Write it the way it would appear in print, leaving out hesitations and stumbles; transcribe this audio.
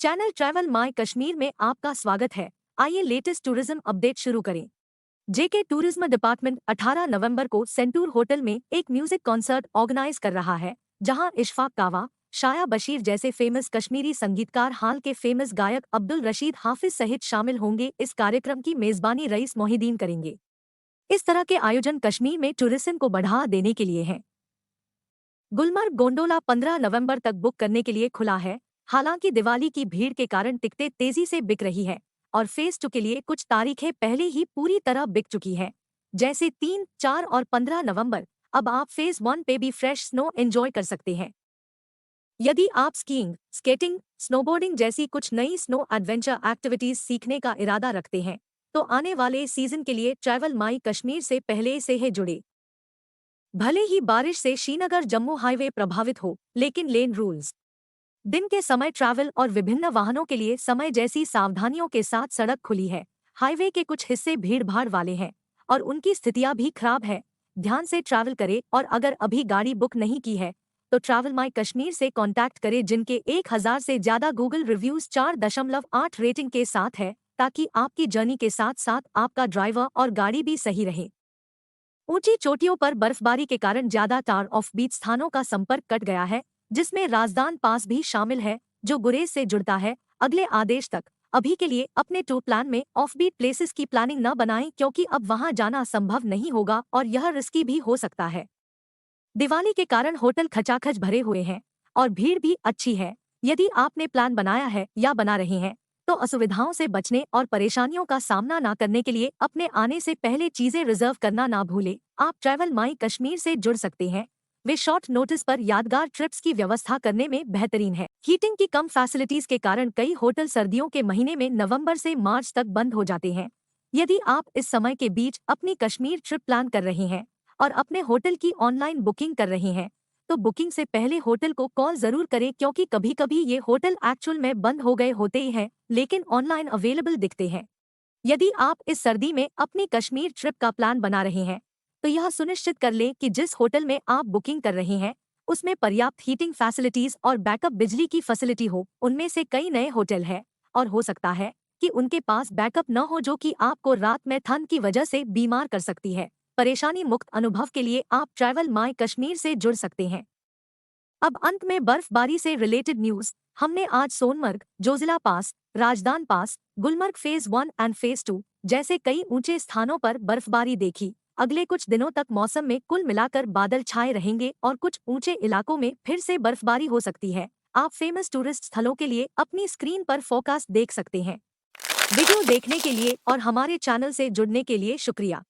Channel travel my Kashmir में आपका स्वागत है। आइए लेटेस्ट टूरिज्म अपडेट शुरू करें। जेके टूरिज्म डिपार्टमेंट 18 नवंबर को सेंटूर होटल में एक म्यूजिक कॉन्सर्ट ऑर्गेनाइज कर रहा है, जहां इशफाक कावा, शाया बशीर जैसे फेमस कश्मीरी संगीतकार, हाल के फेमस गायक अब्दुल रशीद हाफिज सहित शामिल होंगे। इस कार्यक्रम की मेजबानी रईस मोहिदीन करेंगे। इस तरह के आयोजन कश्मीर में टूरिज्म को बढ़ावा देने के लिए हैं। गुलमर्ग गोंडोला 15 नवंबर तक बुक करने के लिए खुला है। हालांकि दिवाली की भीड़ के कारण टिकटें तेजी से बिक रही है और फेज 2 के लिए कुछ तारीखें पहले ही पूरी तरह बिक चुकी हैं, जैसे 3, 4 और 15 नवंबर। अब आप फेज 1 पे भी फ्रेश स्नो एंजॉय कर सकते हैं। यदि आप स्कीइंग, स्केटिंग, स्नोबोर्डिंग जैसी कुछ नई स्नो एडवेंचर एक्टिविटीज सीखने का इरादा रखते हैं, तो आने वाले सीजन के लिए ट्रैवल माई कश्मीर से पहले से है जुड़े। भले ही बारिश से श्रीनगर जम्मू हाईवे प्रभावित हो, लेकिन लेन रूल्स, दिन के समय ट्रैवल और विभिन्न वाहनों के लिए समय जैसी सावधानियों के साथ सड़क खुली है। हाईवे के कुछ हिस्से भीड़भाड़ वाले हैं और उनकी स्थितियां भी खराब है। ध्यान से ट्रैवल करें और अगर अभी गाड़ी बुक नहीं की है तो ट्रैवल माई कश्मीर से कांटेक्ट करें, जिनके 1000 से ज्यादा गूगल रिव्यूज 4.8 रेटिंग के साथ है, ताकि आपकी जर्नी के साथ साथ आपका ड्राइवर और गाड़ी भी सही रहे। ऊंची चोटियों पर बर्फबारी के कारण ज्यादातर ऑफबीट स्थानों का संपर्क कट गया है, जिसमें राजदान पास भी शामिल है, जो गुरेज से जुड़ता है। अगले आदेश तक अभी के लिए अपने टूर प्लान में ऑफबीट प्लेसेस की प्लानिंग न बनाएं, क्योंकि अब वहां जाना संभव नहीं होगा और यह रिस्की भी हो सकता है। दिवाली के कारण होटल खचाखच भरे हुए हैं और भीड़ भी अच्छी है। यदि आपने प्लान बनाया है या बना रहे हैं, तो असुविधाओं से बचने और परेशानियों का सामना न करने के लिए अपने आने से पहले चीजें रिजर्व करना ना भूलें। आप ट्रैवल माई कश्मीर से जुड़ सकते हैं। वे शॉर्ट नोटिस पर यादगार ट्रिप्स की व्यवस्था करने में बेहतरीन है। हीटिंग की कम फैसिलिटीज के कारण कई होटल सर्दियों के महीने में नवंबर से मार्च तक बंद हो जाते हैं। यदि आप इस समय के बीच अपनी कश्मीर ट्रिप प्लान कर रहे हैं और अपने होटल की ऑनलाइन बुकिंग कर रहे हैं, तो बुकिंग से पहले होटल को कॉल जरूर करें, क्योंकि कभी कभी ये होटल एक्चुअल में बंद हो गए होते ही हैं, लेकिन ऑनलाइन अवेलेबल दिखते हैं। यदि आप इस सर्दी में अपनी कश्मीर ट्रिप का प्लान बना रहे हैं, तो यह सुनिश्चित कर लें कि जिस होटल में आप बुकिंग कर रहे हैं उसमें पर्याप्त हीटिंग फैसिलिटीज और बैकअप बिजली की फैसिलिटी हो। उनमें से कई नए होटल हैं और हो सकता है कि उनके पास बैकअप न हो, जो कि आपको रात में ठंड की वजह से बीमार कर सकती है। परेशानी मुक्त अनुभव के लिए आप ट्रैवल माई कश्मीर से जुड़ सकते हैं। अब अंत में बर्फबारी से रिलेटेड न्यूज। हमने आज सोनमर्ग, जोजिला पास, राजदान पास, गुलमर्ग फेज 1 एंड फेज 2 जैसे कई ऊंचे स्थानों पर बर्फबारी देखी। अगले कुछ दिनों तक मौसम में कुल मिलाकर बादल छाए रहेंगे और कुछ ऊंचे इलाकों में फिर से बर्फबारी हो सकती है। आप फेमस टूरिस्ट स्थलों के लिए अपनी स्क्रीन पर फोरकास्ट देख सकते हैं। वीडियो देखने के लिए और हमारे चैनल से जुड़ने के लिए शुक्रिया।